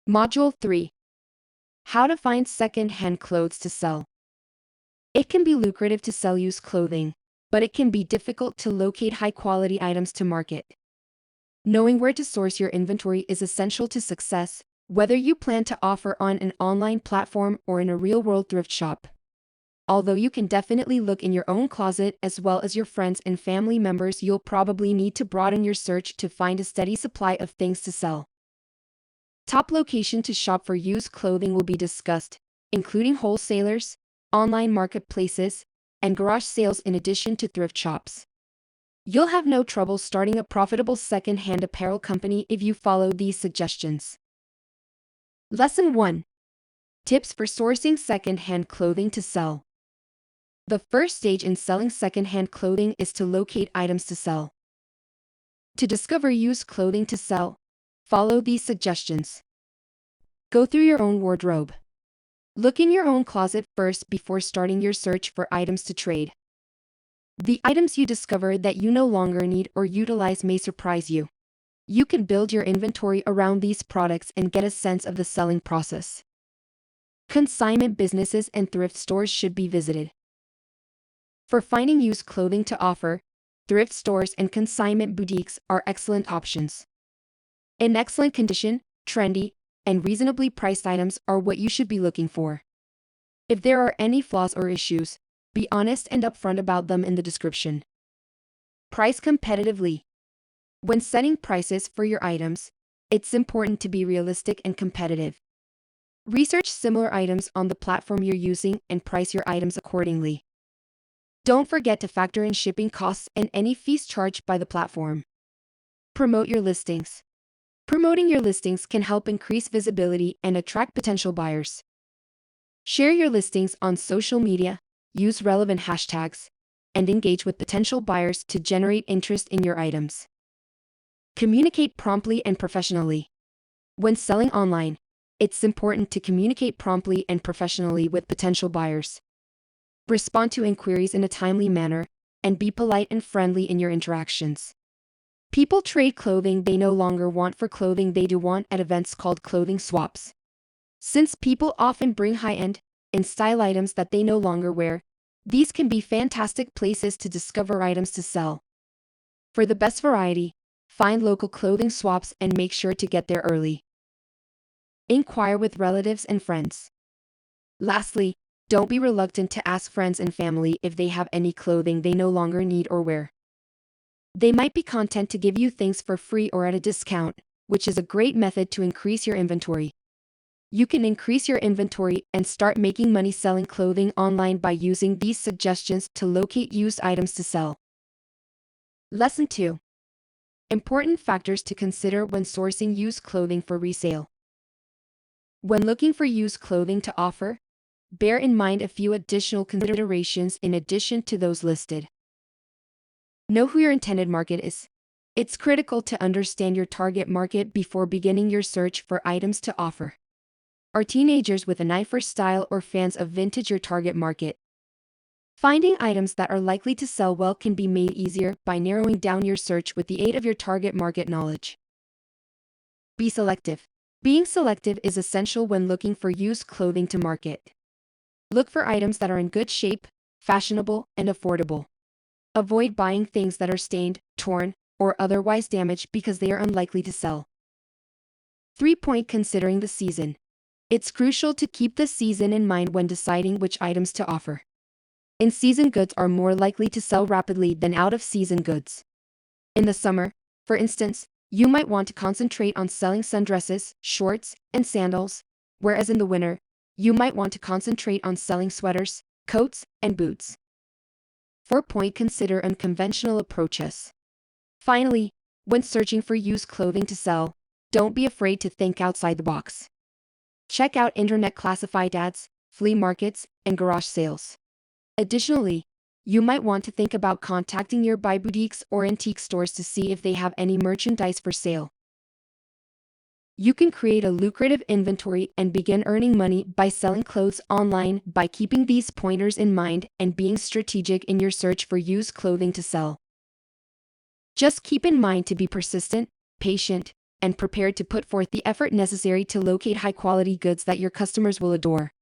Module 3. How to find second-hand clothes to sell. It can be lucrative to sell used clothing, but it can be difficult to locate high-quality items to market. Knowing where to source your inventory is essential to success, whether you plan to offer on an online platform or in a real-world thrift shop. Although you can definitely look in your own closet as well as your friends and family members, you'll probably need to broaden your search to find a steady supply of things to sell. Top location to shop for used clothing will be discussed, including wholesalers, online marketplaces, and garage sales in addition to thrift shops. You'll have no trouble starting a profitable second-hand apparel company if you follow these suggestions. Lesson 1. Tips for sourcing second-hand clothing to sell. The first stage in selling second-hand clothing is to locate items to sell. To discover used clothing to sell, follow these suggestions. Go through your own wardrobe. Look in your own closet first before starting your search for items to trade. The items you discover that you no longer need or utilize may surprise you. You can build your inventory around these products and get a sense of the selling process. Consignment businesses and thrift stores should be visited. For finding used clothing to offer, thrift stores and consignment boutiques are excellent options. In excellent condition, trendy, and reasonably priced items are what you should be looking for. If there are any flaws or issues, be honest and upfront about them in the description. Price competitively. When setting prices for your items, it's important to be realistic and competitive. Research similar items on the platform you're using and price your items accordingly. Don't forget to factor in shipping costs and any fees charged by the platform. Promote your listings. Promoting your listings can help increase visibility and attract potential buyers. Share your listings on social media, use relevant hashtags, and engage with potential buyers to generate interest in your items. Communicate promptly and professionally. When selling online, it's important to communicate promptly and professionally with potential buyers. Respond to inquiries in a timely manner, and be polite and friendly in your interactions. People trade clothing they no longer want for clothing they do want at events called clothing swaps. Since people often bring high-end, in-style items that they no longer wear, these can be fantastic places to discover items to sell. For the best variety, find local clothing swaps and make sure to get there early. Inquire with relatives and friends. Lastly, don't be reluctant to ask friends and family if they have any clothing they no longer need or wear. They might be content to give you things for free or at a discount, which is a great method to increase your inventory. You can increase your inventory and start making money selling clothing online by using these suggestions to locate used items to sell. Lesson 2. Important factors to consider when sourcing used clothing for resale. When looking for used clothing to offer, bear in mind a few additional considerations in addition to those listed. Know who your intended market is. It's critical to understand your target market before beginning your search for items to offer. Are teenagers with an eye for style or fans of vintage your target market? Finding items that are likely to sell well can be made easier by narrowing down your search with the aid of your target market knowledge. Be selective. Being selective is essential when looking for used clothing to market. Look for items that are in good shape, fashionable, and affordable. Avoid buying things that are stained, torn, or otherwise damaged because they are unlikely to sell. 3. Considering the season. It's crucial to keep the season in mind when deciding which items to offer. In-season goods are more likely to sell rapidly than out-of-season goods. In the summer, for instance, you might want to concentrate on selling sundresses, shorts, and sandals, whereas in the winter, you might want to concentrate on selling sweaters, coats, and boots. 4. Consider unconventional approaches. Finally, when searching for used clothing to sell, don't be afraid to think outside the box. Check out internet classified ads, flea markets, and garage sales. Additionally, you might want to think about contacting nearby boutiques or antique stores to see if they have any merchandise for sale. You can create a lucrative inventory and begin earning money by selling clothes online by keeping these pointers in mind and being strategic in your search for used clothing to sell. Just keep in mind to be persistent, patient, and prepared to put forth the effort necessary to locate high-quality goods that your customers will adore.